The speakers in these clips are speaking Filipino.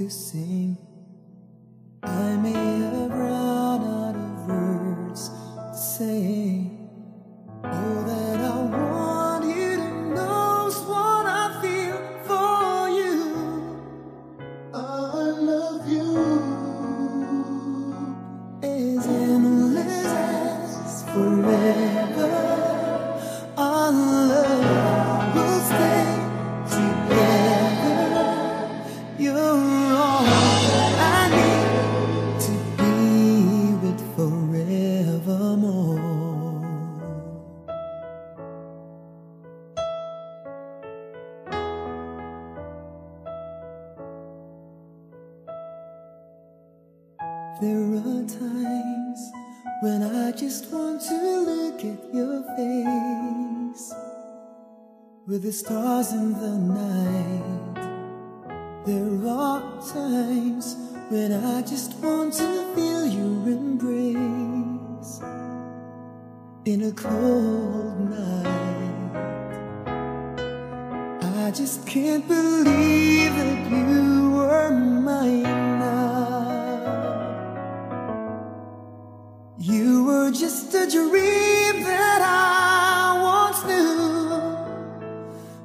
to sing. I may have run out of words to say. All that I want you to know is what I feel for you. I love you as endless as forever. Our love will stay together. You're all I need to be with forevermore. There are times when I just want to look at your face with the stars in the night. There are times when I just want to feel your embrace in a cold night. I just can't believe that you were mine now. You were just a dream that I once knew.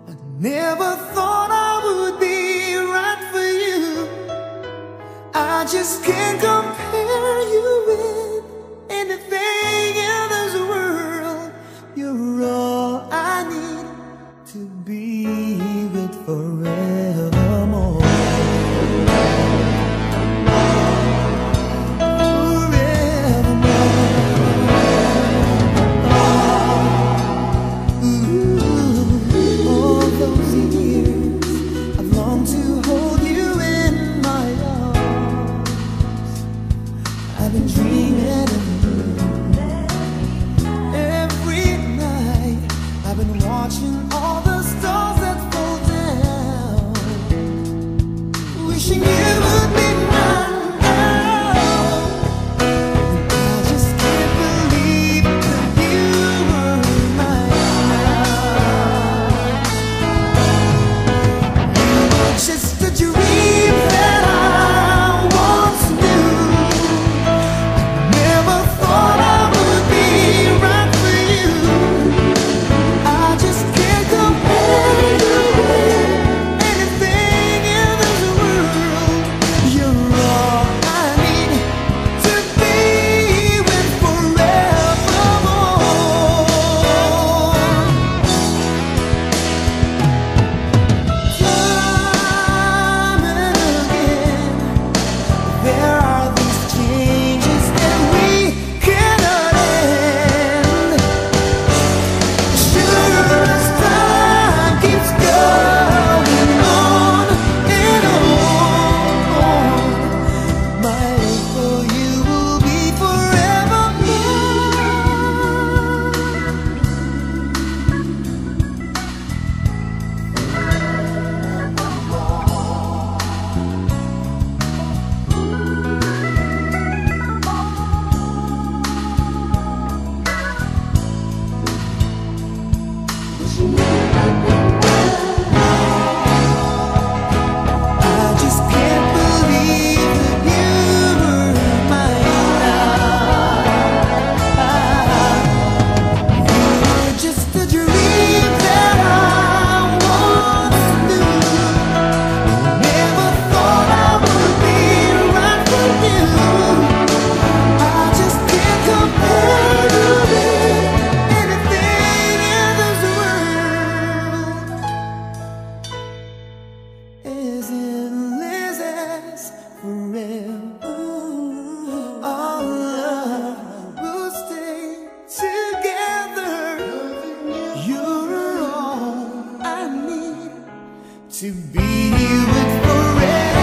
I never thought I would be right for you. I just can't compare you with anything in this world. You're all I need to be with forevermore. I've been dreaming of you every night. I've been watching all the stars that fall down, wishing you would be mine now. I just can't believe that you were mine now. You were just a dream that I once knew. To be with forever.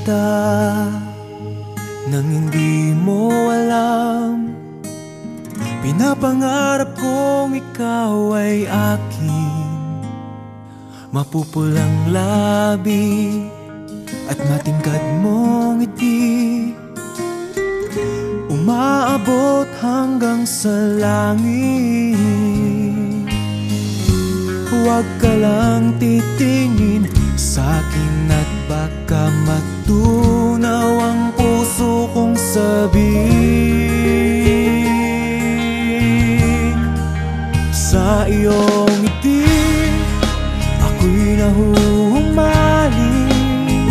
kita nang hindi mo alam. Pinapangarap kong ikaw ay akin, mapupulang labi at matingkad mong ngiti, umaabot hanggang sa langit. Huwag ka lang titingin sa'kin at baka matunaw ang puso kong sabik. Sa iyong ngiti ako'y nahuhumaling,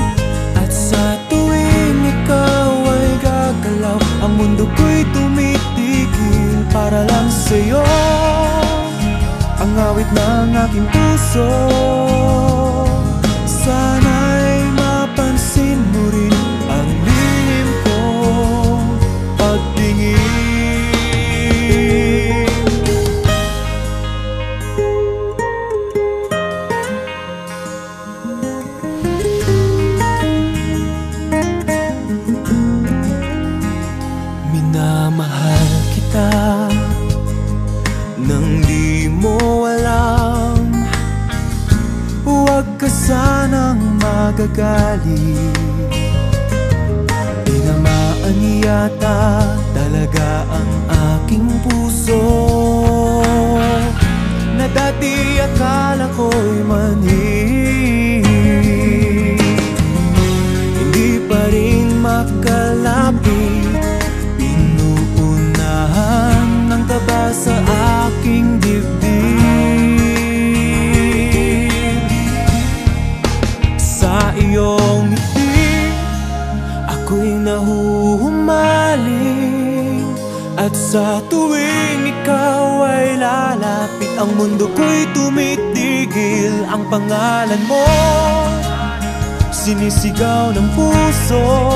at sa tuwing ikaw ay gagalaw, ang mundo ko'y tumitigil para lang sa'yo. Ang awit ng aking puso, sana'y mapansin mo rin ang lihim kong pagtingin. Minamahal kita nang di mo alam. Huwag ka sanang magagalit, tinamaan yata talaga ang aking puso, na dati akala ko'y mani. Hindi pa rin makalapit, pinuunahan ng kaba sa aking dibdib. Sa iyong ngiti ako'y nahuhumaling, at sa tuwing ikaw ay lalapit, ang mundo ko'y tumitigil. Ang pangalan mo sinisigaw ng puso,